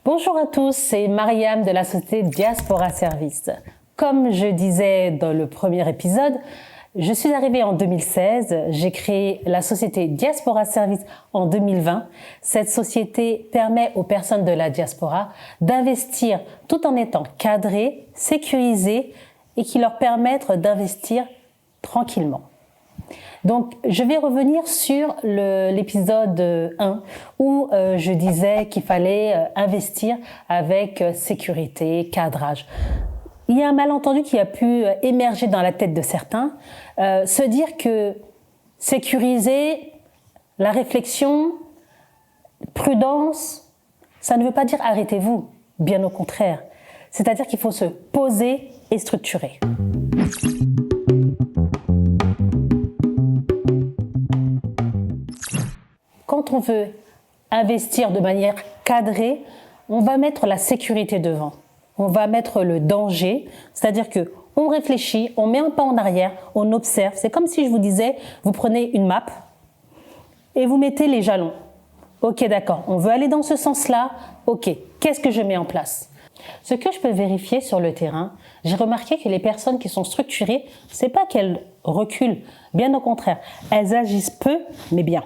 Bonjour à tous, c'est Mariam de la société Diaspora Service. Comme je disais dans le premier épisode, je suis arrivée en 2016, j'ai créé la société Diaspora Service en 2020. Cette société permet aux personnes de la diaspora d'investir tout en étant cadrées, sécurisées et qui leur permettent d'investir tranquillement. Donc, je vais revenir sur l'épisode 1 où je disais qu'il fallait investir avec sécurité, cadrage. Il y a un malentendu qui a pu émerger dans la tête de certains, se dire que sécuriser, la réflexion, prudence, ça ne veut pas dire arrêtez-vous, bien au contraire. C'est-à-dire qu'il faut se poser et structurer. Quand on veut investir de manière cadrée, on va mettre la sécurité devant. On va mettre le danger, c'est-à-dire que on réfléchit, on met un pas en arrière, on observe. C'est comme si je vous disais, vous prenez une map et vous mettez les jalons. Ok, d'accord, on veut aller dans ce sens-là. Ok, qu'est-ce que je mets en place? Ce que je peux vérifier sur le terrain, j'ai remarqué que les personnes qui sont structurées, c'est pas qu'elles reculent, bien au contraire, elles agissent peu, mais bien.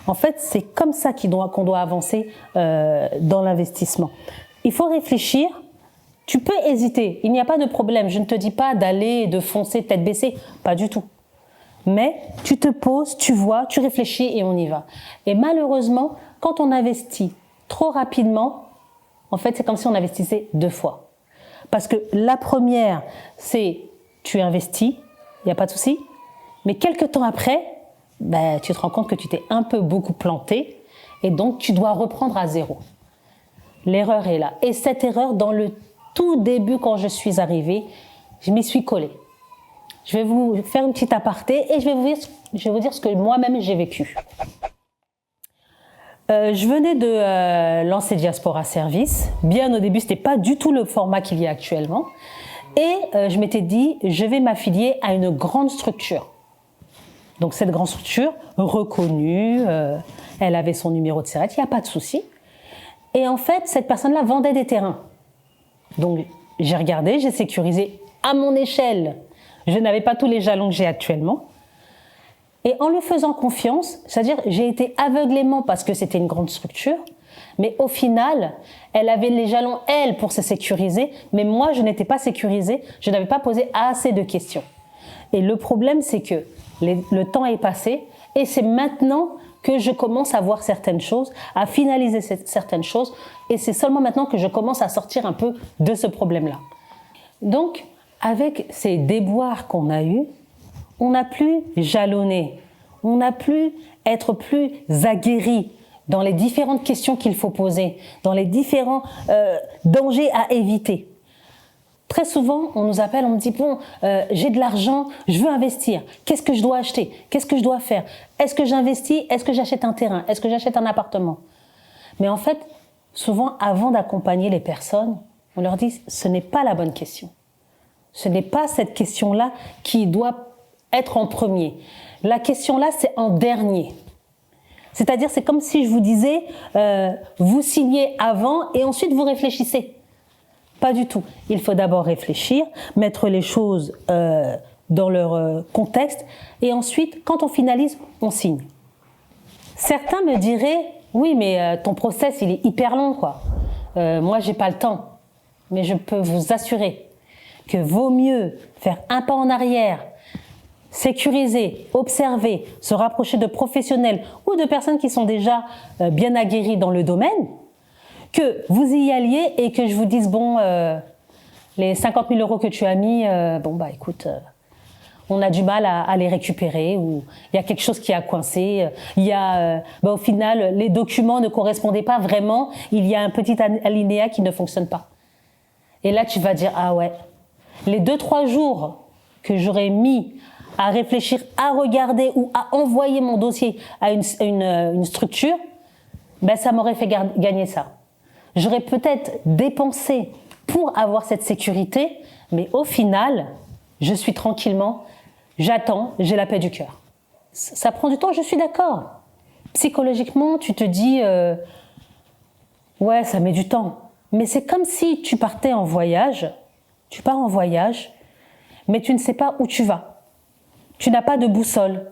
En fait, c'est comme ça qu'on doit avancer dans l'investissement. Il faut réfléchir. Tu peux hésiter, il n'y a pas de problème. Je ne te dis pas d'aller et de foncer tête baissée, pas du tout. Mais tu te poses, tu vois, tu réfléchis et on y va. Et malheureusement, quand on investit trop rapidement, en fait, c'est comme si on investissait deux fois. Parce que la première, c'est tu investis, il n'y a pas de souci. Mais quelques temps après, tu te rends compte que tu t'es un peu beaucoup planté et donc tu dois reprendre à zéro. L'erreur est là. Et cette erreur, dans le tout début, quand je suis arrivée, je m'y suis collée. Je vais vous faire une petite aparté et je vais vous dire ce que moi-même j'ai vécu. Je venais de lancer Diaspora Service. Bien au début, ce n'était pas du tout le format qu'il y a actuellement. Et je m'étais dit, je vais m'affilier à une grande structure. Donc cette grande structure, reconnue, elle avait son numéro de SIRET, il n'y a pas de souci. Et en fait, cette personne-là vendait des terrains. Donc j'ai regardé, j'ai sécurisé à mon échelle. Je n'avais pas tous les jalons que j'ai actuellement. Et en lui faisant confiance, c'est-à-dire j'ai été aveuglément parce que c'était une grande structure, mais au final, elle avait les jalons, elle, pour se sécuriser, mais moi, je n'étais pas sécurisée, je n'avais pas posé assez de questions. Et le problème, c'est que le temps est passé et c'est maintenant que je commence à voir certaines choses, à finaliser certaines choses et c'est seulement maintenant que je commence à sortir un peu de ce problème-là. Donc, avec ces déboires qu'on a eus, on n'a plus jalonné, on n'a plus être plus aguerri dans les différentes questions qu'il faut poser, dans les différents dangers à éviter. Très souvent, on nous appelle, on me dit, bon, j'ai de l'argent, je veux investir. Qu'est-ce que je dois acheter? Qu'est-ce que je dois faire? Est-ce que j'investis? Est-ce que j'achète un terrain? Est-ce que j'achète un appartement? Mais en fait, souvent, avant d'accompagner les personnes, on leur dit, ce n'est pas la bonne question. Ce n'est pas cette question-là qui doit être en premier. La question-là, c'est en dernier. C'est-à-dire, c'est comme si je vous disais, vous signez avant et ensuite vous réfléchissez. Pas du tout. Il faut d'abord réfléchir, mettre les choses dans leur contexte et ensuite, quand on finalise, on signe. Certains me diraient, oui, mais ton process, il est hyper long, quoi. Moi, j'ai pas le temps. Mais je peux vous assurer que vaut mieux faire un pas en arrière, sécuriser, observer, se rapprocher de professionnels ou de personnes qui sont déjà bien aguerries dans le domaine, que vous y alliez et que je vous dise, bon, les 50 000 € que tu as mis, écoute, on a du mal à les récupérer ou il y a quelque chose qui a coincé, il y a, au final, les documents ne correspondaient pas vraiment, il y a un petit alinéa qui ne fonctionne pas. Et là, tu vas dire, ah ouais, les 2-3 jours que j'aurais mis à réfléchir, à regarder ou à envoyer mon dossier à une structure, ça m'aurait fait gagner ça. J'aurais peut-être dépensé pour avoir cette sécurité, mais au final, je suis tranquillement, j'attends, j'ai la paix du cœur. Ça prend du temps, je suis d'accord. Psychologiquement, tu te dis, Ouais, ça met du temps. Mais c'est comme si tu partais en voyage, tu pars en voyage, mais tu ne sais pas où tu vas. Tu n'as pas de boussole.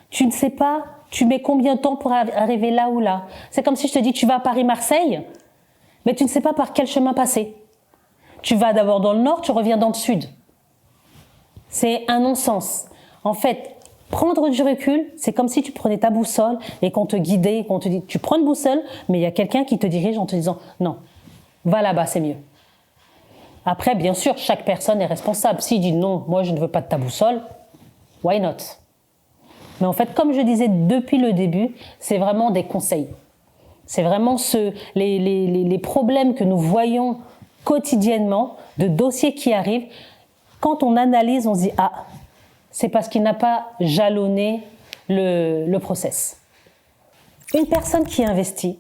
Tu ne sais pas, tu mets combien de temps pour arriver là ou là. C'est comme si je te dis, tu vas à Paris-Marseille, mais tu ne sais pas par quel chemin passer. Tu vas d'abord dans le nord, tu reviens dans le sud. C'est un non-sens. En fait, prendre du recul, c'est comme si tu prenais ta boussole et qu'on te guidait, qu'on te dit, tu prends une boussole, mais il y a quelqu'un qui te dirige en te disant, non, va là-bas, c'est mieux. Après, bien sûr, chaque personne est responsable. S'il dit non, moi je ne veux pas de ta boussole, why not? Mais en fait, comme je disais depuis le début, c'est vraiment des conseils. C'est vraiment les problèmes que nous voyons quotidiennement, de dossiers qui arrivent. Quand on analyse, on se dit « Ah, c'est parce qu'il n'a pas jalonné le process ». Une personne qui investit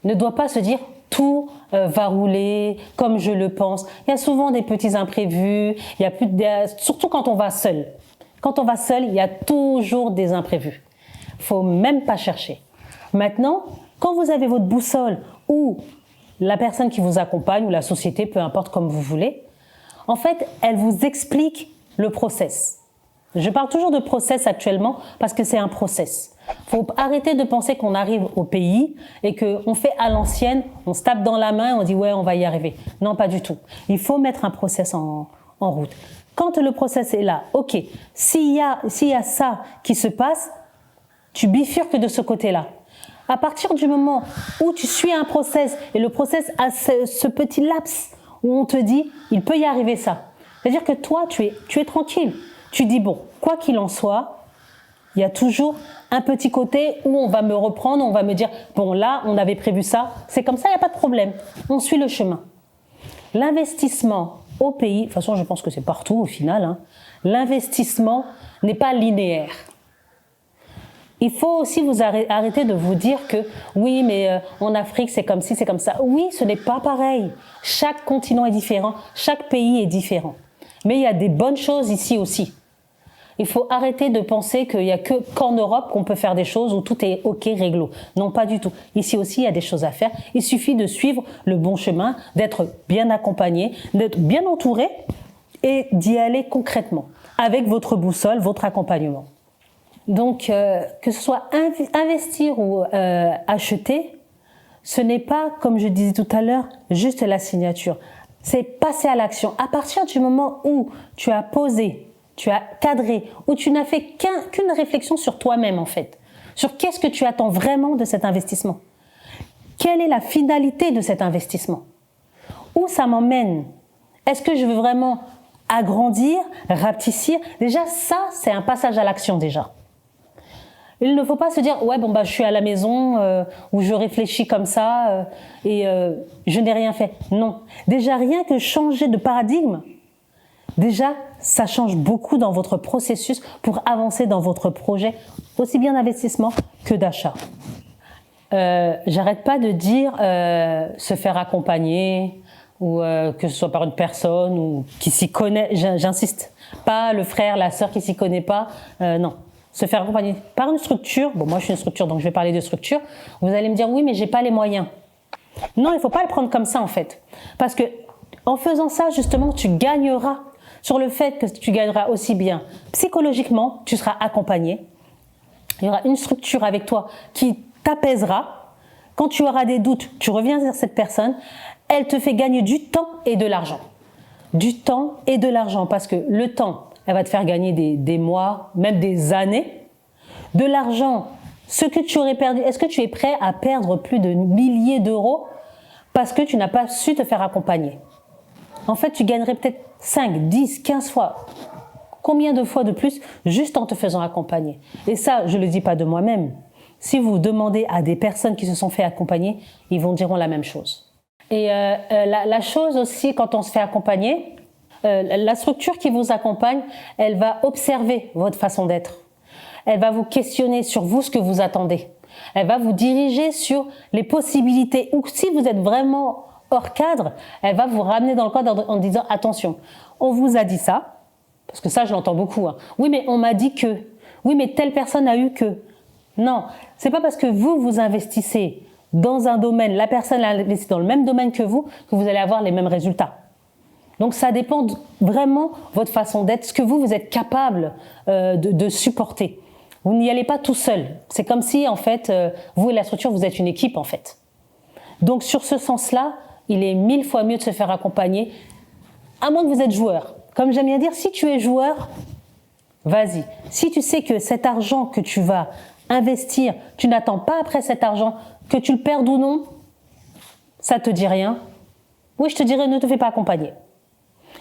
ne doit pas se dire « Tout va rouler comme je le pense ». Il y a souvent des petits imprévus, surtout quand on va seul. Quand on va seul, il y a toujours des imprévus. Il ne faut même pas chercher. Maintenant, quand vous avez votre boussole ou la personne qui vous accompagne ou la société, peu importe comme vous voulez, en fait, elle vous explique le process. Je parle toujours de process actuellement parce que c'est un process. Il faut arrêter de penser qu'on arrive au pays et qu'on fait à l'ancienne, on se tape dans la main et on dit « ouais, on va y arriver ». Non, pas du tout. Il faut mettre un process en route. Quand le process est là, ok, s'il y a ça qui se passe, tu bifurques de ce côté-là. À partir du moment où tu suis un process et le process a ce petit laps où on te dit, il peut y arriver ça. C'est-à-dire que toi, tu es tranquille. Tu dis, bon, quoi qu'il en soit, il y a toujours un petit côté où on va me reprendre, on va me dire, bon là, on avait prévu ça, c'est comme ça, il n'y a pas de problème. On suit le chemin. L'investissement au pays, de toute façon je pense que c'est partout au final, hein, l'investissement n'est pas linéaire. Il faut aussi vous arrêter de vous dire que oui, mais en Afrique c'est comme ci, c'est comme ça. Oui, ce n'est pas pareil. Chaque continent est différent, chaque pays est différent. Mais il y a des bonnes choses ici aussi. Il faut arrêter de penser qu'il n'y a qu'en Europe qu'on peut faire des choses où tout est ok, réglo. Non, pas du tout. Ici aussi, il y a des choses à faire. Il suffit de suivre le bon chemin, d'être bien accompagné, d'être bien entouré et d'y aller concrètement avec votre boussole, votre accompagnement. Donc, que ce soit investir ou acheter, ce n'est pas, comme je disais tout à l'heure, juste la signature. C'est passer à l'action. À partir du moment où tu as posé, tu as cadré, où tu n'as fait qu'une réflexion sur toi-même en fait, sur qu'est-ce que tu attends vraiment de cet investissement. Quelle est la finalité de cet investissement? Où ça m'emmène? Est-ce que je veux vraiment agrandir, rapetissir? Déjà ça, c'est un passage à l'action déjà. Il ne faut pas se dire, ouais, bon, bah, je suis à la maison où je réfléchis comme ça et je n'ai rien fait. Non. Déjà, rien que changer de paradigme, déjà, ça change beaucoup dans votre processus pour avancer dans votre projet, aussi bien d'investissement que d'achat. J'arrête pas de dire se faire accompagner ou que ce soit par une personne ou qui s'y connaît, j'insiste, pas le frère, la sœur qui s'y connaît pas, non. Se faire accompagner par une structure, bon moi je suis une structure donc je vais parler de structure, vous allez me dire oui mais j'ai pas les moyens. Non, il ne faut pas le prendre comme ça en fait, parce que en faisant ça justement tu gagneras sur le fait que tu gagneras aussi bien psychologiquement, tu seras accompagné, il y aura une structure avec toi qui t'apaisera, quand tu auras des doutes, tu reviens vers cette personne, elle te fait gagner du temps et de l'argent. Du temps et de l'argent, parce que le temps, elle va te faire gagner des mois, même des années. De l'argent, ce que tu aurais perdu, est-ce que tu es prêt à perdre plus de milliers d'euros parce que tu n'as pas su te faire accompagner? En fait, tu gagnerais peut-être 5, 10, 15 fois. Combien de fois de plus juste en te faisant accompagner? Et ça, je ne le dis pas de moi-même. Si vous demandez à des personnes qui se sont fait accompagner, ils vous diront la même chose. Et la chose aussi, quand on se fait accompagner, la structure qui vous accompagne, elle va observer votre façon d'être. Elle va vous questionner sur vous, ce que vous attendez. Elle va vous diriger sur les possibilités. Ou si vous êtes vraiment hors cadre, elle va vous ramener dans le cadre en disant « Attention, on vous a dit ça ». Parce que ça, je l'entends beaucoup. Hein. Oui, mais on m'a dit que. Oui, mais telle personne a eu que. Non, c'est pas parce que vous investissez dans un domaine, la personne a investi dans le même domaine que vous allez avoir les mêmes résultats. Donc ça dépend vraiment de votre façon d'être, ce que vous êtes capable de supporter. Vous n'y allez pas tout seul. C'est comme si, en fait, vous et la structure, vous êtes une équipe, en fait. Donc sur ce sens-là, il est 1000 fois mieux de se faire accompagner, à moins que vous êtes joueur. Comme j'aime bien dire, si tu es joueur, vas-y. Si tu sais que cet argent que tu vas investir, tu n'attends pas après cet argent, que tu le perdes ou non, ça te dit rien. Oui, je te dirais, ne te fais pas accompagner.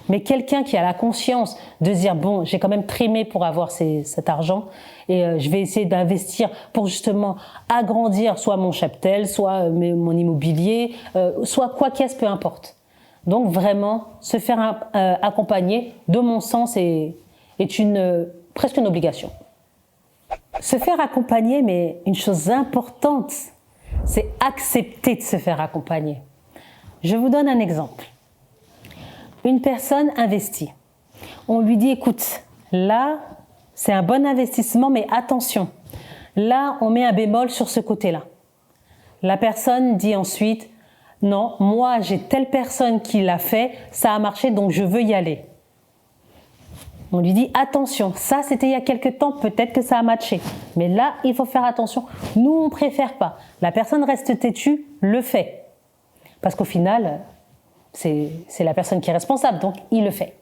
Mais quelqu'un qui a la conscience de se dire, bon, j'ai quand même trimé pour avoir cet argent et je vais essayer d'investir pour justement agrandir soit mon cheptel, soit mon immobilier, soit quoi qu'est-ce, peu importe. Donc vraiment, se faire accompagner, de mon sens, est presque une obligation. Se faire accompagner, mais une chose importante, c'est accepter de se faire accompagner. Je vous donne un exemple. Une personne investit. On lui dit, écoute, là, c'est un bon investissement, mais attention. Là, on met un bémol sur ce côté-là. La personne dit ensuite, non, moi, j'ai telle personne qui l'a fait, ça a marché, donc je veux y aller. On lui dit, attention, ça, c'était il y a quelque temps, peut-être que ça a matché. Mais là, il faut faire attention. Nous, on ne préfère pas. La personne reste têtue, le fait. Parce qu'au final, c'est la personne qui est responsable, donc il le fait.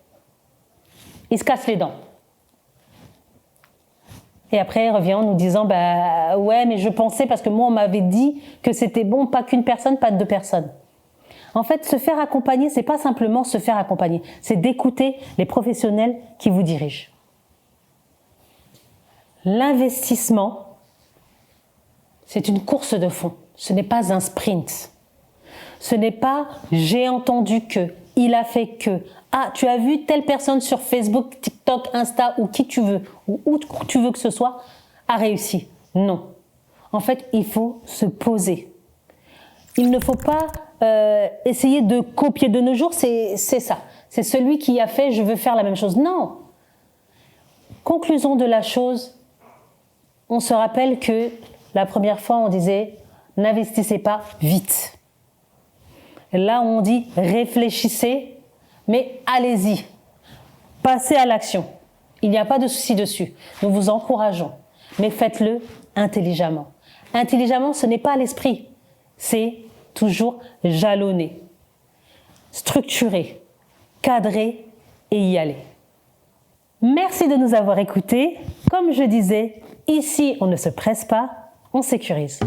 Il se casse les dents. Et après, il revient en nous disant, bah ouais, mais je pensais parce que moi, on m'avait dit que c'était bon, pas qu'une personne, pas deux personnes. En fait, se faire accompagner, c'est pas simplement se faire accompagner, c'est d'écouter les professionnels qui vous dirigent. L'investissement, c'est une course de fond, ce n'est pas un sprint. Ce n'est pas « j'ai entendu que »,« il a fait que »,« ah, tu as vu telle personne sur Facebook, TikTok, Insta ou qui tu veux, ou où tu veux que ce soit, a réussi ». Non. En fait, il faut se poser. Il ne faut pas essayer de copier. De nos jours, c'est ça. C'est celui qui a fait « je veux faire la même chose ». Non. Conclusion de la chose, on se rappelle que la première fois, on disait « n'investissez pas vite ». Là, on dit réfléchissez, mais allez-y, passez à l'action. Il n'y a pas de souci dessus. Nous vous encourageons, mais faites-le intelligemment. Intelligemment, ce n'est pas à l'esprit, c'est toujours jalonner, structurer, cadrer et y aller. Merci de nous avoir écoutés. Comme je disais, ici, on ne se presse pas, on sécurise.